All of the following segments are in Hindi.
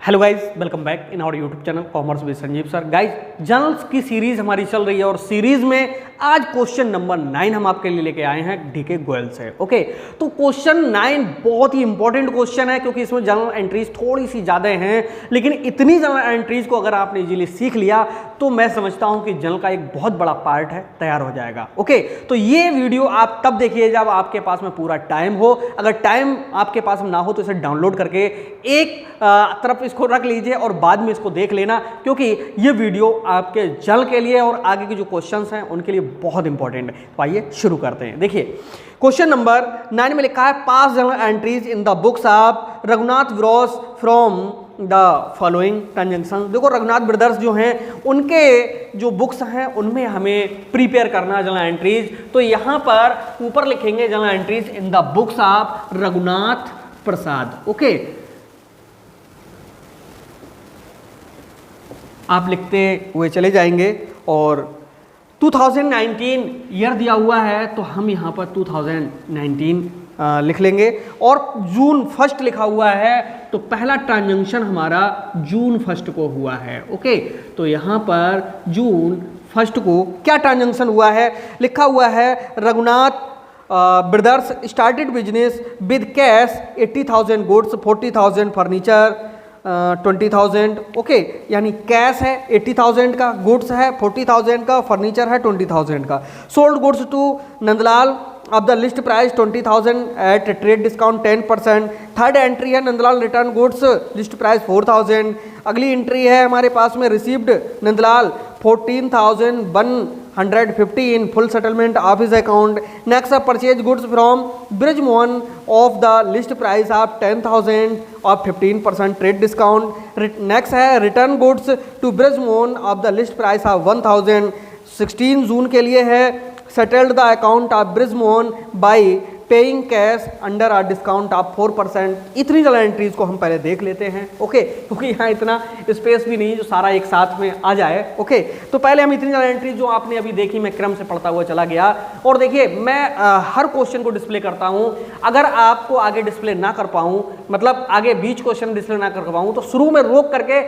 Hello guys, welcome back in our YouTube channel commerce with Sanjeev sir. Guys, journals की सीरीज हमारी चल रही है और सीरीज में आज क्वेश्चन नंबर 9 हम आपके लिए लेके आए हैं डीके गोयल से। ओके, तो क्वेश्चन 9 बहुत ही इंपॉर्टेंट क्वेश्चन है क्योंकि इसमें जर्नल एंट्रीज थोड़ी सी ज़्यादा हैं, लेकिन इतनी जर्नल एंट्रीज को अगर आपने इजीली सीख लिया तो मैं समझता हूं कि जर्नल का एक बहुत बड़ा पार्ट है तैयार हो जाएगा। ओके, तो ये वीडियो आप तब देखिए जब आपके पास में पूरा टाइम हो। अगर टाइम आपके पास में ना हो तो इसे डाउनलोड करके एक तरफ इसको रख लीजिए और बाद में इसको देख लेना, क्योंकि ये वीडियो आपके जर्नल के लिए और आगे के जो क्वेश्चंस हैं उनके लिए बहुत इंपॉर्टेंट है। तो आइए शुरू करते हैं। देखिए, क्वेश्चन नंबर 9 में लिखा है pass journal entries in the books of Raghunath bros from the following conjunction. देखो, रघुनाथ ब्रदर्स जो हैं उनके जो बुक्स हैं उनमें हमें प्रिपेयर करना जर्नल एंट्रीज। तो यहां पर ऊपर लिखेंगे journal entries in the books of Raghunath Prasad. Okay, आप लिखते हुए चले जाएंगे और 2019 ईयर दिया हुआ है तो हम यहाँ पर 2019 लिख लेंगे और जून 1 लिखा हुआ है तो पहला ट्रांजैक्शन हमारा जून 1 को हुआ है। ओके, तो यहाँ पर जून 1 को क्या ट्रांजैक्शन हुआ है, लिखा हुआ है Raghunath brothers started business with cash 80,000 goods 40,000 furniture 20,000। Okay, यानी कैश है 80,000 का, गुड्स है 40,000 का, फर्नीचर है 20,000 का। Sold goods to Nandlal of the list price 20,000 at trade discount 10%। Third entry है Nandlal return goods list price 4,000। अगली एंट्री है हमारे पास में received Nandlal 14,150 in full settlement of his account. Next, purchase goods from Brijmohan of the list price of 10,000 of 15% trade discount. Next है return goods to Brijmohan of the list price of 1,000. 16 जून के लिए है settled the account of Brijmohan by paying cash under a discount of 4%। इतनी जर्नल एंट्रीज को हम पहले देख लेते हैं। ओके, क्योंकि यहाँ इतना स्पेस भी नहीं जो सारा एक साथ में आ जाए। ओके, तो पहले हम इतनी जर्नल एंट्रीज जो आपने अभी देखी, मैं क्रम से पढ़ता हुआ चला गया और देखिए मैं हर क्वेश्चन को डिस्प्ले करता हूँ। अगर आपको आगे डिस्प्ले ना कर पाऊँ, मतलब आगे बीच क्वेश्चन डिस्प्ले ना कर पाऊँ, तो शुरू में रोक करके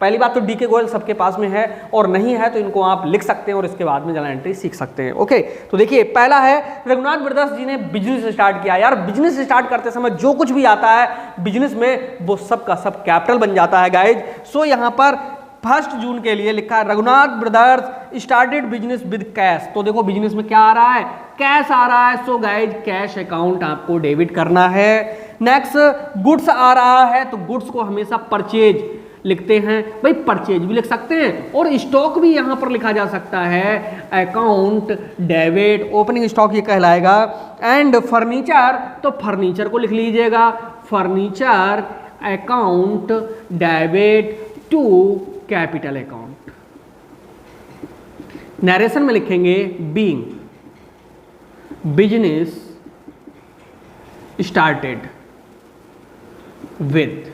पहली बात तो डीके गोयल सबके पास में है और नहीं है तो इनको आप लिख सकते हैं और इसके बाद में जर्नल एंट्री सीख सकते हैं। ओके, तो देखिए पहला है रघुनाथ ब्रदर्स जी ने बिजनेस स्टार्ट किया। यार, बिजनेस स्टार्ट करते समय जो कुछ भी आता है बिजनेस में वो सब का सब कैपिटल बन जाता है गाइज। सो यहाँ पर 1 जून के लिए लिखा है Raghunath brothers started business with cash. तो देखो बिजनेस में क्या आ रहा है, कैश आ रहा है। सो गाइज कैश अकाउंट आपको डेबिट करना है। नेक्स्ट, गुड्स आ रहा है तो गुड्स को हमेशा परचेज लिखते हैं। भाई परचेज भी लिख सकते हैं और स्टॉक भी यहां पर लिखा जा सकता है अकाउंट डेबिट, ओपनिंग स्टॉक ये कहलाएगा। एंड फर्नीचर, तो फर्नीचर को लिख लीजिएगा furniture account debit to capital account. Narration में लिखेंगे बीइंग बिजनेस स्टार्टेड विद।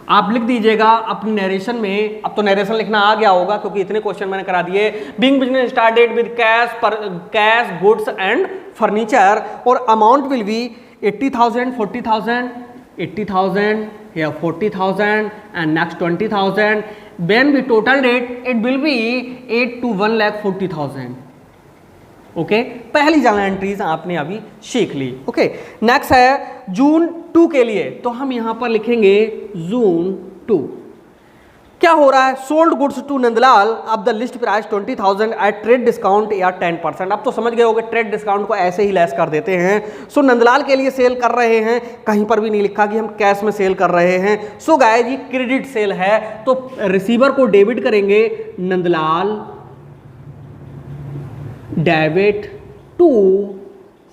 आप लिख दीजिएगा अपनी नरेशन में। अब तो नरेशन लिखना आ गया होगा क्योंकि इतने क्वेश्चन मैंने करा दिए। Being business started with cash goods and furniture और अमाउंट विल बी 80,000 40,000 80,000 या 40,000 and next 20,000। When we total rate it will be 8 to 1,40,000। Okay, पहली जर्नल एंट्रीज आपने अभी सीख ली। ओके, नेक्स्ट है जून 2 के लिए, तो हम यहां पर लिखेंगे जून 2। क्या हो रहा है, sold goods to Nandlal of the list price 20,000 at trade discount या 10%। अब तो समझ गए होगे ट्रेड डिस्काउंट को ऐसे ही लेस कर देते हैं। सो नंदलाल के लिए सेल कर रहे हैं, कहीं पर भी नहीं लिखा कि हम कैश में सेल कर रहे हैं। सो गाइस ये क्रेडिट सेल है तो रिसीवर को डेबिट करेंगे Nandlal debit to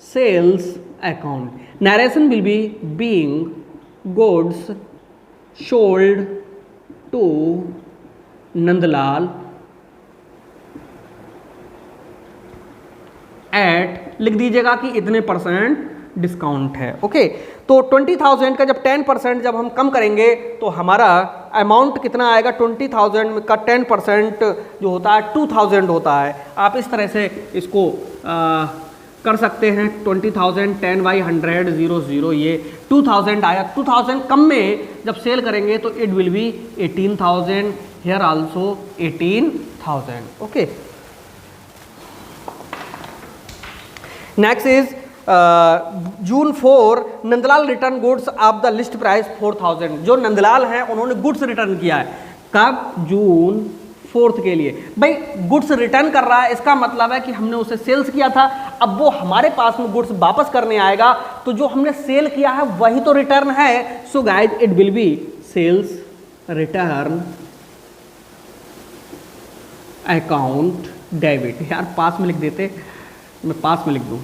sales account. Narration will be being goods sold to Nandlal at, लिख दीजिएगा कि इतने % डिस्काउंट है। ओके, तो 20,000 का जब 10% जब हम कम करेंगे तो हमारा अमाउंट कितना आएगा, 20,000 का 10% जो होता है 2,000 होता है। आप इस तरह से इसको कर सकते हैं 20,000 10/100 00 ये 2000 आया, 2000 कम में जब सेल करेंगे तो it will B 18,000, here also 18,000. Okay, next is June 4 Nandlal return goods of the list price 4,000. जो नंदलाल हैं उन्होंने गुड्स रिटर्न किया है, कब? जून 4 के लिए. भाई गुड्स रिटर्न कर रहा है, इसका मतलब है कि हमने उसे सेल्स किया था, अब वो हमारे पास में गुड्स वापस करने आएगा, तो जो हमने सेल किया है वही तो रिटर्न है. So guys it will be sales return account debit. यार पास में लिख देते, मैं पास में लिख दूं,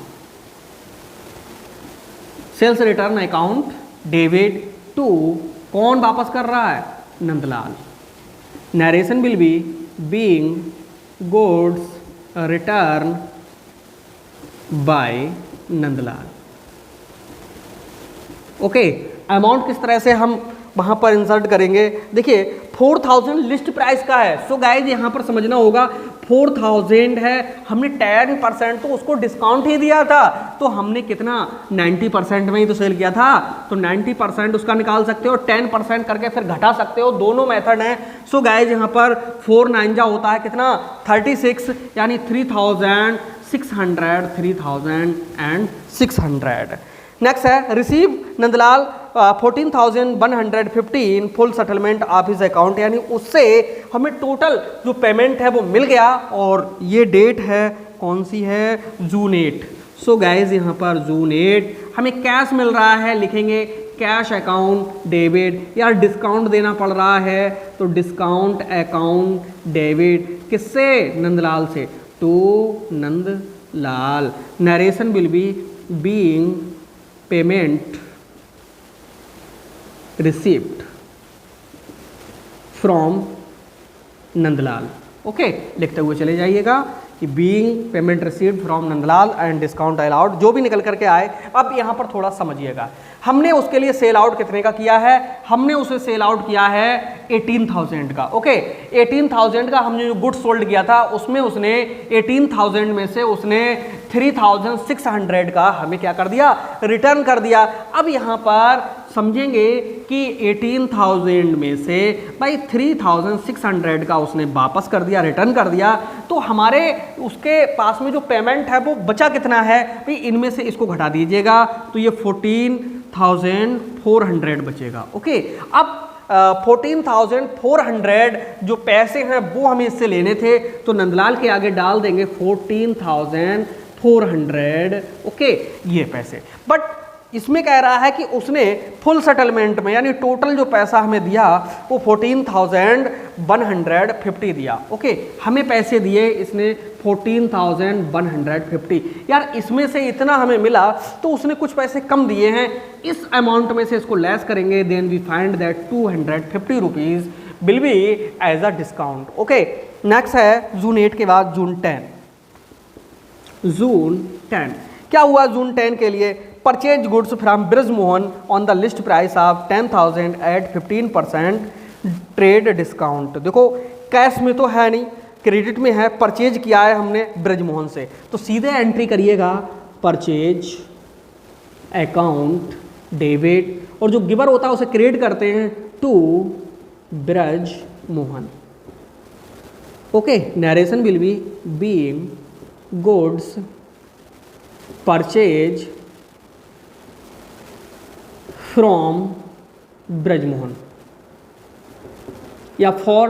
sales return account debit to, कौन वापस कर रहा है? Nandlal. Narration will be being goods return by Nandlal. Okay, amount किस तरह से हम वहां पर इंसर्ट करेंगे? देखिए 4,000 लिस्ट प्राइस का है. सो गाइज यहाँ पर समझना होगा 4,000 है, हमने 10% तो उसको डिस्काउंट ही दिया था, तो हमने कितना 90% में ही तो सेल किया था, तो 90% उसका निकाल सकते हो, 10% करके फिर घटा सकते हो, दोनों मेथड हैं. सो गाइज यहाँ पर 4 9 जा होता है कितना 36, यानी 3,600. नेक्स्ट है receive Nandlal 14,115 full settlement of his account, यानी उससे हमें टोटल जो पेमेंट है वो मिल गया, और ये डेट है कौन सी है? जून 8. सो गाइज यहाँ पर जून 8 हमें कैश मिल रहा है, लिखेंगे कैश अकाउंट डेबिट. यार डिस्काउंट देना पड़ रहा है, तो डिस्काउंट अकाउंट डेबिट किससे? नंदलाल से, to Nandlal. Narration will be being payment received from Nandlal. Okay, लिखते हुए चले जाइएगा कि being payment received from Nandlal and discount allowed, जो भी निकल करके आए. अब यहाँ पर थोड़ा समझिएगा, हमने उसके लिए सेल आउट कितने का किया है? हमने उसे सेल आउट किया है 18,000 का. ओके, 18,000 का हमने जो गुड्स सोल्ड किया था उसमें उसने 18,000 में से उसने 3,600 का हमें क्या कर दिया? रिटर्न कर दिया. अब यहाँ पर समझेंगे कि 18,000 में से भाई 3,600 का उसने वापस कर दिया, रिटर्न कर दिया, तो हमारे उसके पास में जो पेमेंट है वो बचा कितना है? भाई इनमें से इसको घटा दीजिएगा, तो ये 14,400 बचेगा. ओके, अब 14,400 जो पैसे हैं वो हमें इससे लेने थे, तो नंदलाल के आगे डाल देंगे 14,400. ओके, ये पैसे. बट इसमें कह रहा है कि उसने फुल सेटलमेंट में, यानी टोटल जो पैसा हमें दिया वो 14,150 दिया. ओके, हमें पैसे दिए इसने 14,150. यार इसमें से इतना हमें मिला, तो उसने कुछ पैसे कम दिए हैं, इस अमाउंट में से इसको लेस करेंगे, then we find that 250 rupees will be as a discount. Okay, next है जून 8 के बाद जून 10. जून 10 क्या हुआ? जून 10 के लिए purchase goods from Brijmohan on the list price of 10,000 at 15% trade discount. देखो कैश में तो है नहीं, क्रेडिट में है, परचेज किया है हमने ब्रजमोहन से, तो सीधे एंट्री करिएगा परचेज अकाउंट डेबिट, और जो गिवर होता है उसे क्रेडिट करते हैं to Brijmohan. Okay, narration will be being goods purchase from Brijmohan, या फॉर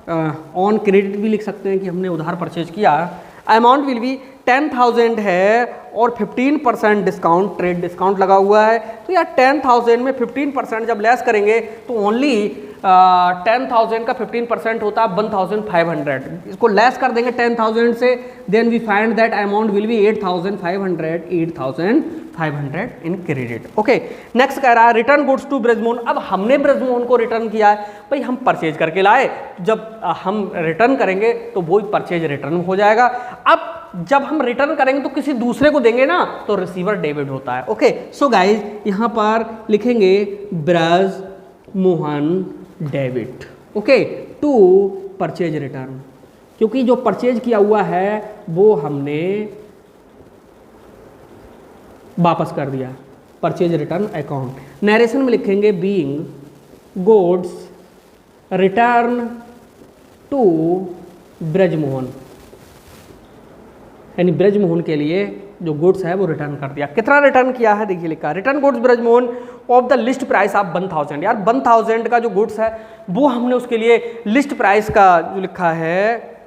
ऑन क्रेडिट भी लिख सकते हैं कि हमने उधार परचेज किया. अमाउंट विल बी 10,000 है और 15% डिस्काउंट, ट्रेड डिस्काउंट लगा हुआ है, तो यार 10,000 में 15% जब लेस करेंगे तो ओनली 10,000 का 15% होता है 1,500. इसको लेस कर देंगे 10,000 से, then we find that amount will be 8,500 in credit. Okay, next कह रहा है रिटर्न गुड्स टू ब्रजमोहन. अब हमने ब्रजमोहन को रिटर्न किया है, भाई हम परचेज करके लाए, जब हम रिटर्न करेंगे तो वो परचेज रिटर्न हो जाएगा. अब जब हम रिटर्न करेंगे तो किसी दूसरे को देंगे ना, तो रिसीवर डेबिट होता है. ओके, सो गाइज यहाँ पर लिखेंगे Brijmohan debit. Okay, to purchase return, क्योंकि जो परचेज किया हुआ है वो हमने वापस कर दिया, परचेज रिटर्न अकाउंट। नरेशन में लिखेंगे being goods return to Brijmohan, यानी ब्रजमोहन के लिए जो गुड्स है वो रिटर्न कर दिया। कितना रिटर्न किया है देखिए, लिखा return goods Brijmohan of the list price of 1000। यार 1000 का जो गुड्स है वो हमने उसके लिए लिस्ट प्राइस का जो लिखा है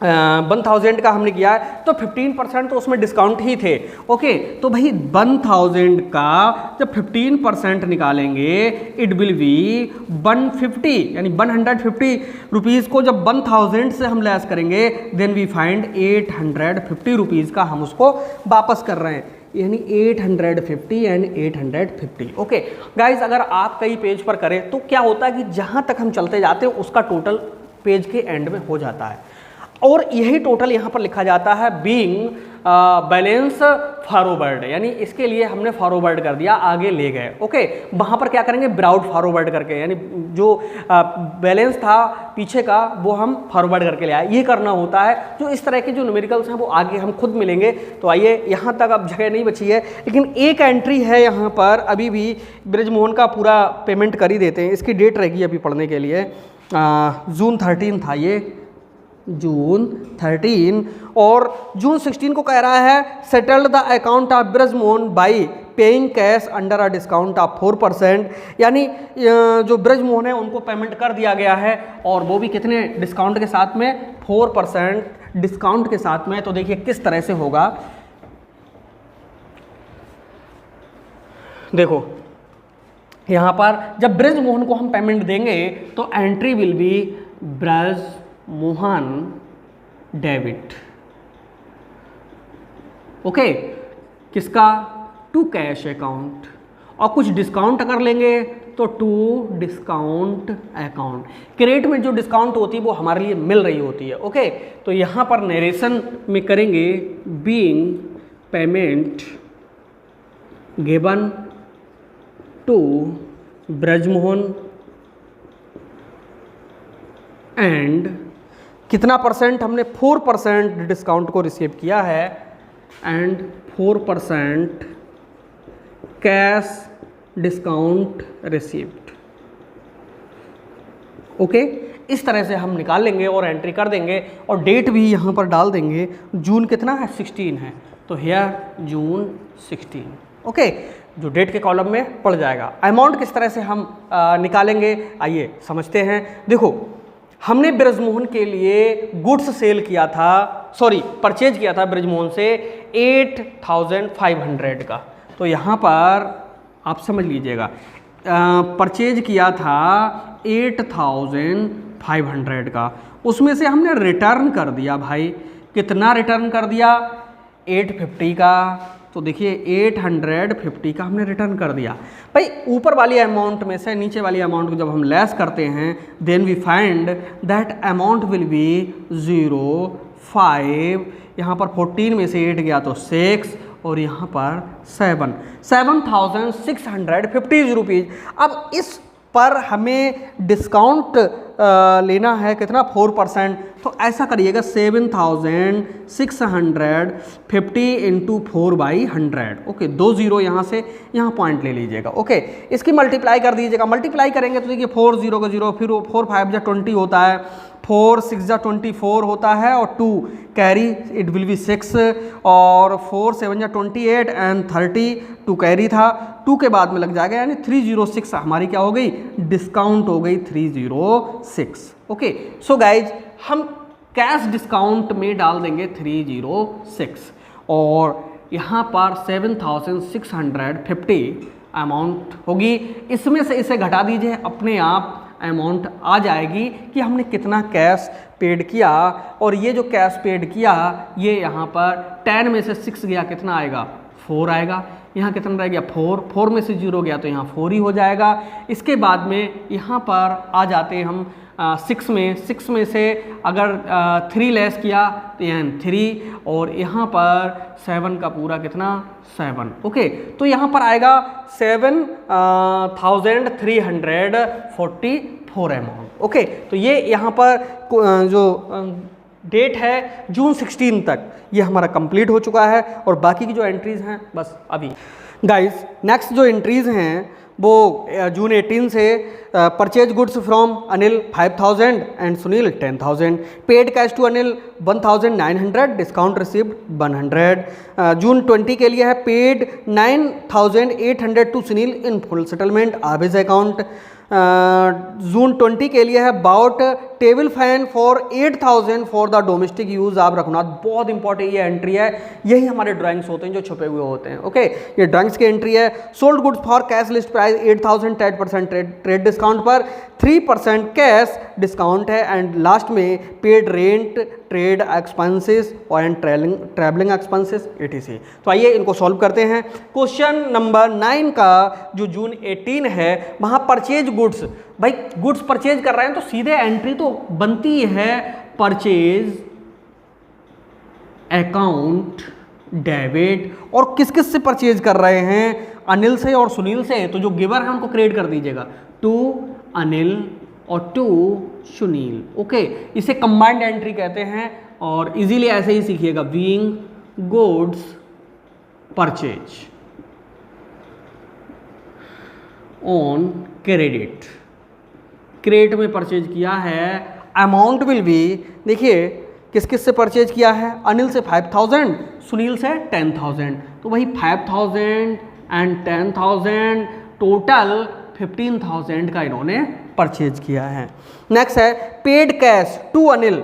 1000 का हमने किया है, तो 15% तो उसमें डिस्काउंट ही थे। ओके, तो भाई 1000 का जब 15% निकालेंगे इट विल बी 150, यानी 150 रुपीज़ को जब 1000 से हम लेस करेंगे देन वी फाइंड 850 रुपीज़ का हम उसको वापस कर रहे हैं, यानी 850 एंड 850। ओके गाइज, अगर आप कई पेज पर करें तो क्या होता है कि जहाँ तक हम चलते जाते हैं उसका टोटल पेज के एंड में हो जाता है, और यही टोटल यहाँ पर लिखा जाता है बीइंग बैलेंस फॉरवर्ड, यानी इसके लिए हमने फॉरवर्ड कर दिया, आगे ले गए। ओके, वहाँ पर क्या करेंगे ब्राउट फॉरवर्ड करके, यानी जो बैलेंस था पीछे का वो हम फॉरवर्ड करके ले आए। ये करना होता है, जो इस तरह के जो न्यूमेरिकल्स हैं वो आगे हम खुद मिलेंगे। तो आइए, यहाँ तक अब जगह नहीं बची है, लेकिन एक एंट्री है यहाँ पर अभी भी, ब्रजमोहन का पूरा पेमेंट कर ही देते हैं। इसकी डेट रहेगी अभी पढ़ने के लिए, जून 13 था ये, जून 13, और जून 16 को कह रहा है settled the account of Brijmohan by paying cash under a discount of 4%, यानी जो ब्रजमोहन है उनको पेमेंट कर दिया गया है, और वो भी कितने डिस्काउंट के साथ में, 4% डिस्काउंट के साथ में। तो देखिए किस तरह से होगा, देखो यहाँ पर जब ब्रजमोहन को हम पेमेंट देंगे तो entry will be Brijmohan debit. Okay, किसका, टू कैश अकाउंट, और कुछ डिस्काउंट अगर लेंगे तो टू डिस्काउंट अकाउंट। क्रेडिट में जो डिस्काउंट होती है वो हमारे लिए मिल रही होती है। ओके, तो यहाँ पर नरेशन में करेंगे being payment given to Brijmohan and कितना परसेंट हमने, 4% डिस्काउंट को रिसीव किया है, and 4% cash discount received. Okay, इस तरह से हम निकाल लेंगे और एंट्री कर देंगे, और डेट भी यहाँ पर डाल देंगे। जून कितना है, 16 है, तो हियर जून 16। ओके, जो डेट के कॉलम में पड़ जाएगा। अमाउंट किस तरह से हम निकालेंगे, आइए समझते हैं। देखो, हमने ब्रजमोहन के लिए गुड्स सेल किया था, सॉरी परचेज किया था ब्रजमोहन से 8500 का, तो यहाँ पर आप समझ लीजिएगा परचेज किया था 8500 का, उसमें से हमने रिटर्न कर दिया भाई, कितना रिटर्न कर दिया, 850 का। तो देखिए 850 का हमने रिटर्न कर दिया। भाई ऊपर वाली अमाउंट में से नीचे वाली अमाउंट को जब हम लेस करते हैं then we find that amount will be 0.5, यहाँ पर 14 में से 8 गया तो 6, और यहाँ पर 7,650 रुपीज़। अब इस पर हमें डिस्काउंट लेना है कितना, 4%। तो ऐसा करिएगा 7,650 इंटू 4/100। ओके, 2 0 यहाँ से यहाँ पॉइंट ले लीजिएगा। ओके, इसकी मल्टीप्लाई कर दीजिएगा। मल्टीप्लाई करेंगे तो देखिए 4 0 का 0, फिर 4 5 जा 20 होता है, 4 6 जा 24 होता है, और 2 कैरी इट विल बी 6, और 4 7 जा 28 एंड 30 2 कैरी था, 2 के बाद में लग जाएगा, यानी 306 हमारी क्या हो गई, डिस्काउंट हो गई 306। ओके, सो गाइज हम कैश डिस्काउंट में डाल देंगे 306, और यहाँ पर 7,650 अमाउंट होगी। इसमें से इसे घटा दीजिए, अपने आप अमाउंट आ जाएगी कि हमने कितना कैश पेड किया, और ये जो कैश पेड किया ये यहाँ पर 10 में से 6 गया, कितना आएगा, 4 आएगा। यहाँ कितना रह गया, 4 में से 0 गया तो यहाँ 4 ही हो जाएगा। इसके बाद में यहाँ पर आ जाते हैं हम 6 में से अगर 3 लेस किया तो यहाँ 3, और यहाँ पर 7 का पूरा कितना, 7। ओके, तो यहाँ पर आएगा 7,344 अमाउंट। ओके, तो ये यहाँ पर जो डेट है जून 16 तक, ये हमारा कंप्लीट हो चुका है और बाकी की जो एंट्रीज हैं बस अभी। गाइस नेक्स्ट जो एंट्रीज हैं वो जून 18 से purchase goods from Anil 5000 and Sunil 10,000, paid cash to Anil 1900, discount received 100। जून 20 के लिए है paid 9800 to Sunil in full settlement of his account. जून 20 के लिए है bought table fan for 8000 for the domestic use of Raghunath. बहुत इंपॉर्टेंट ये एंट्री है, यही हमारे ड्राइंग्स होते हैं जो छुपे हुए होते हैं। ओके ये ड्राइंग्स की एंट्री है। Sold goods for cash list price 8000, 10% trade discount पर 3% कैश डिस्काउंट है। एंड लास्ट में पेड रेंट, ट्रेड एक्सपेंसेस और एंड ट्रैवलिंग एक्सपेंसेस etc। तो आइए इनको सॉल्व करते हैं। क्वेश्चन नंबर 9 का जो जून 18 है वहाँ परचेज गुड्स, भाई गुड्स परचेज कर रहे हैं तो सीधे एंट्री तो बनती है परचेज अकाउंट डेबिट। और किस किस से परचेज कर रहे हैं? अनिल से और सुनील से। तो जो गिवर है उनको क्रिएट कर दीजिएगा, टू अनिल और टू सुनील। ओके इसे कंबाइंड एंट्री कहते हैं और इजीली ऐसे ही सीखिएगा, being goods purchase on credit. Credit में परचेज किया है, अमाउंट विल बी, देखिए किस किस से परचेज किया है? अनिल से 5000, सुनील से 10,000। तो वही 5000 एंड 10,000 टोटल 15,000 का इन्होंने परचेज किया है। नेक्स्ट है paid cash to Anil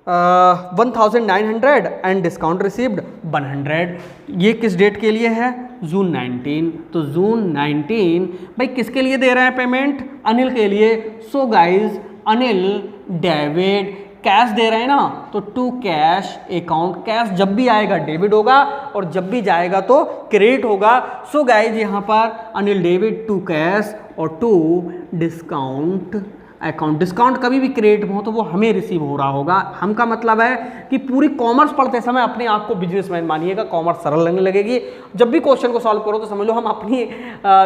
1900 and discount received 100। ये किस डेट के लिए है? जून 19। तो जून 19 भाई किसके लिए दे रहे हैं पेमेंट? अनिल के लिए। So guys Anil debit cash दे रहे हैं ना, तो टू कैश अकाउंट। कैश जब भी आएगा डेबिट होगा और जब भी जाएगा तो क्रेडिट होगा। सो गाइज यहाँ पर अनिल डेबिट टू कैश और टू डिस्काउंट अकाउंट। डिस्काउंट कभी भी क्रेडिट हो तो वो हमें रिसीव हो रहा होगा। हम का मतलब है कि पूरी कॉमर्स पढ़ते समय अपने आप को बिजनेसमैन मानिएगा, कॉमर्स सरल लगने लगेगी। जब भी क्वेश्चन को सॉल्व करो तो समझ लो हम अपनी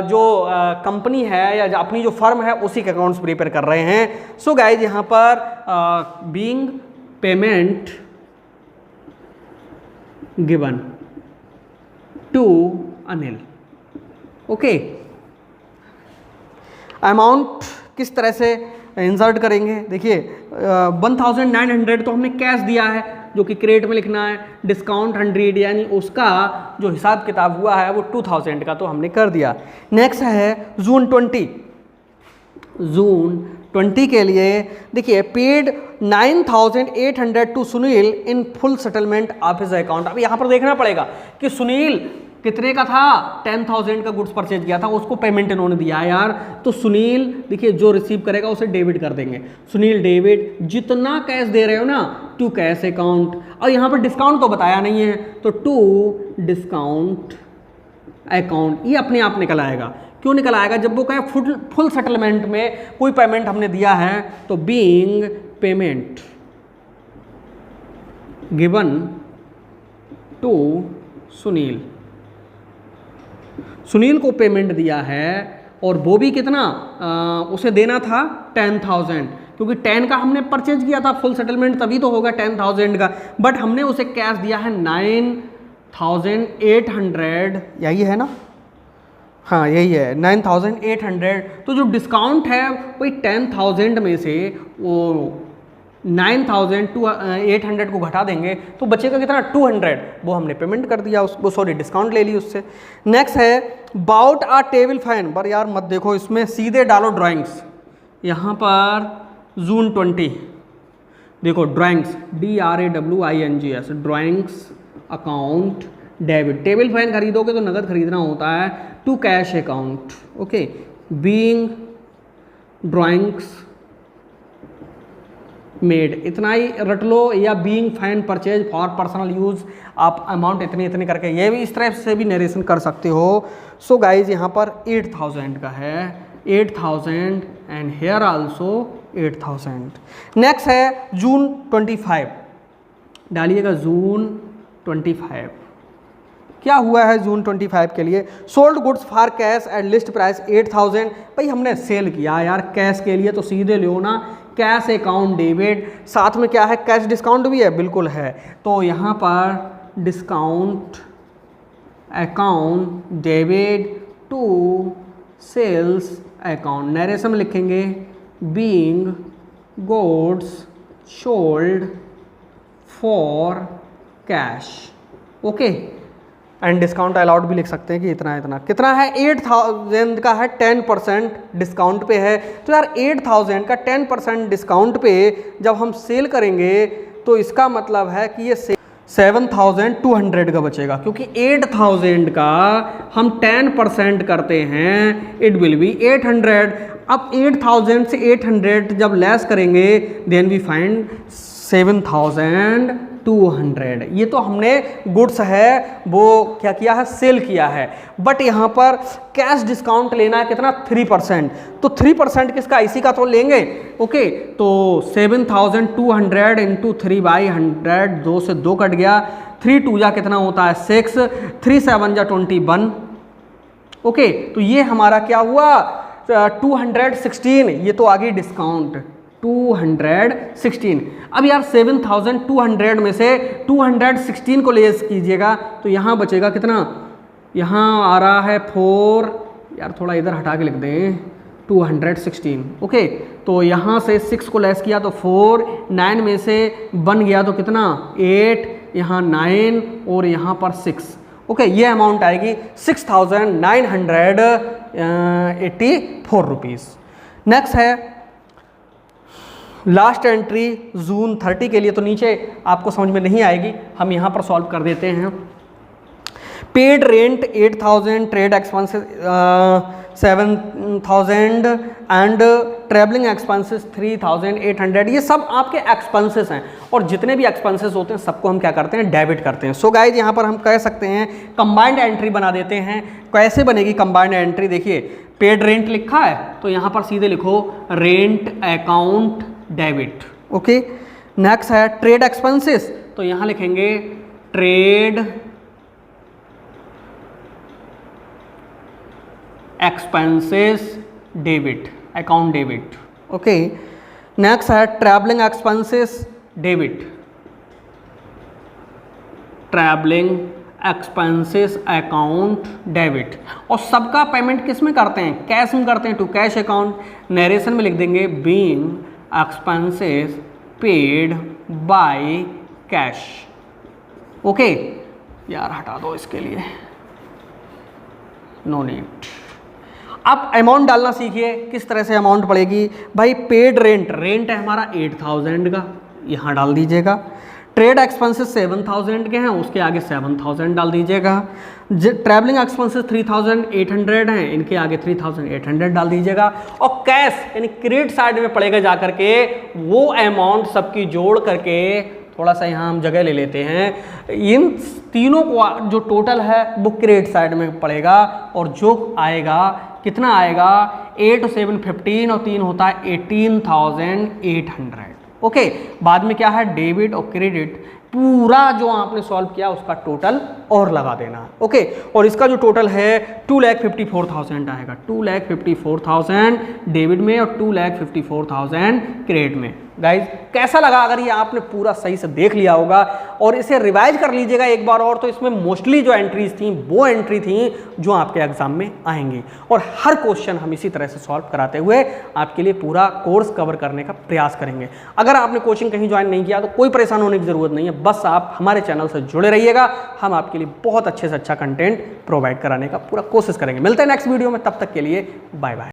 जो कंपनी है या अपनी जो फर्म है उसी के अकाउंट्स प्रिपेयर कर रहे हैं। सो गाइज यहाँ पर being payment given to Anil. Okay amount किस तरह से इंसर्ट करेंगे? देखिए 1900 तो हमने कैश दिया है जो कि क्रेडिट में लिखना है, डिस्काउंट 100 यानी उसका जो हिसाब किताब हुआ है वो 2000 का तो हमने कर दिया। नेक्स्ट है जून 20। जून 20 के लिए देखिए paid 9800 to Sunil in full settlement of his account. अब यहाँ पर देखना पड़ेगा कि सुनील कितने का था? 10,000 का गुड्स परचेज किया था, उसको पेमेंट इन्होंने दिया है यार। तो सुनील देखिए जो रिसीव करेगा उसे डेबिट कर देंगे। सुनील डेबिट जितना कैश दे रहे हो ना टू कैश अकाउंट। और यहाँ पर डिस्काउंट तो बताया नहीं है तो टू डिस्काउंट अकाउंट। ये अपने आप निकल आएगा। क्यों निकल आएगा? जब वो कहे फुल सेटलमेंट में कोई पेमेंट हमने दिया है तो being payment given to Sunil. Sunil को पेमेंट दिया है और वो भी कितना उसे देना था 10,000, क्योंकि 10 का हमने परचेज किया था फुल सेटलमेंट तभी तो होगा 10,000 का। बट हमने उसे कैश दिया है 9,800, यही है ना? हाँ यही है 9,800। तो जो डिस्काउंट है वही 10,000 में से वो 9,800 को घटा देंगे तो बचेगा कितना? 200। वो हमने पेमेंट कर दिया उसको, सॉरी डिस्काउंट ले ली उससे। नेक्स्ट है बाउट आ टेबल फैन। पर यार मत देखो इसमें, सीधे डालो ड्राइंग्स। यहाँ पर जून 20 देखो drawings DRAWINGS drawings account debit. Table fan खरीदोगे तो नगद खरीदना होता है, to cash account. Okay being drawings made, इतना ही रट लो। या being fan purchase for personal use, आप अमाउंट इतने इतने करके ये भी इस तरह से भी नरेशन कर सकते हो। सो गाइज यहाँ पर 8,000 का है, 8,000 एंड हेयर आल्सो 8,000। नेक्स्ट है जून 25, डालिएगा जून 25। क्या हुआ है जून 25 के लिए? Sold goods for cash at least price 8,000। भाई हमने सेल किया यार कैश के लिए तो सीधे लो ना, कैश अकाउंट डेबिट, साथ में क्या है, कैश डिस्काउंट भी है, बिल्कुल है। तो यहाँ पर discount account debit to sales account, narration में लिखेंगे being goods sold for cash, okay. And discount allowed भी लिख सकते हैं कि इतना इतना कितना है, 8000 का है, 10% डिस्काउंट पे है। तो यार 8000 का 10% डिस्काउंट पे जब हम सेल करेंगे तो इसका मतलब है कि ये 7200 का बचेगा, क्योंकि 8000 का हम 10% करते हैं, इट विल बी 800। अब 8000 से 800 जब लेस करेंगे देन वी फाइंड 7200। ये तो हमने गुड्स है वो क्या किया है, सेल किया है। बट यहाँ पर कैश डिस्काउंट लेना है कितना, 3%। तो 3% किसका, इसी का तो लेंगे, ओके। तो 7200 इंटू 3/100, 2 से 2 कट गया, 3 2 जा कितना होता है 6, 3 7 जा 21, ओके। तो ये हमारा क्या हुआ 216, ये तो आ गई डिस्काउंट 216। अब यार 7200 में से 216 को लेस कीजिएगा तो यहाँ बचेगा कितना, यहाँ आ रहा है 4, यार थोड़ा इधर हटा के लिख दें 216, ओके। तो यहाँ से 6 को लेस किया तो 4, 9 में से बन गया तो कितना 8, यहाँ 9 और यहाँ पर 6, ओके। ये अमाउंट आएगी 6984 रुपीज़। नेक्स्ट है लास्ट एंट्री जून 30 के लिए, तो नीचे आपको समझ में नहीं आएगी, हम यहाँ पर सॉल्व कर देते हैं। Paid rent 8000, trade expenses 7000 and travelling expenses 3800। ये सब आपके एक्सपेंसेस हैं, और जितने भी एक्सपेंसेस होते हैं सबको हम क्या करते हैं, डेबिट करते हैं। सो गाइज यहाँ पर हम कह सकते हैं कंबाइंड एंट्री बना देते हैं। कैसे बनेगी कंबाइंड एंट्री, देखिए पेड रेंट लिखा है तो यहाँ पर सीधे लिखो rent account debit, okay. Next है ट्रेड एक्सपेंसेस, तो यहाँ लिखेंगे trade expenses debit, account debit, okay. Next है travelling expenses debit, travelling expenses account debit. और सबका पेमेंट किस में करते हैं, कैश में करते हैं, टू कैश अकाउंट। नरेशन में लिख देंगे being expenses paid by cash, okay. यार हटा दो इसके लिए, नो नीड। अब अमाउंट डालना सीखिए, किस तरह से अमाउंट पड़ेगी भाई। पेड रेंट, रेंट है हमारा 8000 का, यहाँ डाल दीजिएगा। ट्रेड एक्सपेंसेस 7000 के हैं, उसके आगे 7000 डाल दीजिएगा। ट्रैवलिंग एक्सपेंसेस 3800 हैं, इनके आगे 3800 डाल दीजिएगा। और कैश यानी क्रेडिट साइड में पड़ेगा जाकर के वो अमाउंट सबकी जोड़ करके, थोड़ा सा यहाँ हम जगह ले लेते हैं, इन तीनों को जो टोटल है वो क्रेडिट साइड में पड़ेगा। और जो आएगा कितना आएगा 8 और 7 15 और 3 होता है 18800, ओके। बाद में क्या है डेबिट और क्रेडिट, पूरा जो आपने सॉल्व किया उसका टोटल और लगा देना, ओके। और इसका जो टोटल है 2,54,000 आएगा, 2,54,000 डेबिट में और 2,54,000 क्रेडिट में। गाइज कैसा लगा, अगर ये आपने पूरा सही से देख लिया होगा और इसे रिवाइज कर लीजिएगा एक बार और, तो इसमें मोस्टली जो एंट्रीज थी वो एंट्री थी जो आपके एग्जाम में आएंगी। और हर क्वेश्चन हम इसी तरह से सॉल्व कराते हुए आपके लिए पूरा कोर्स कवर करने का प्रयास करेंगे। अगर आपने कोचिंग कहीं ज्वाइन नहीं किया तो कोई परेशान होने की जरूरत नहीं है, बस आप हमारे चैनल से जुड़े रहिएगा, हम आपके लिए बहुत अच्छे से अच्छा कंटेंट प्रोवाइड कराने का पूरा कोशिश करेंगे। मिलते हैं नेक्स्ट वीडियो में, तब तक के लिए बाय बाय।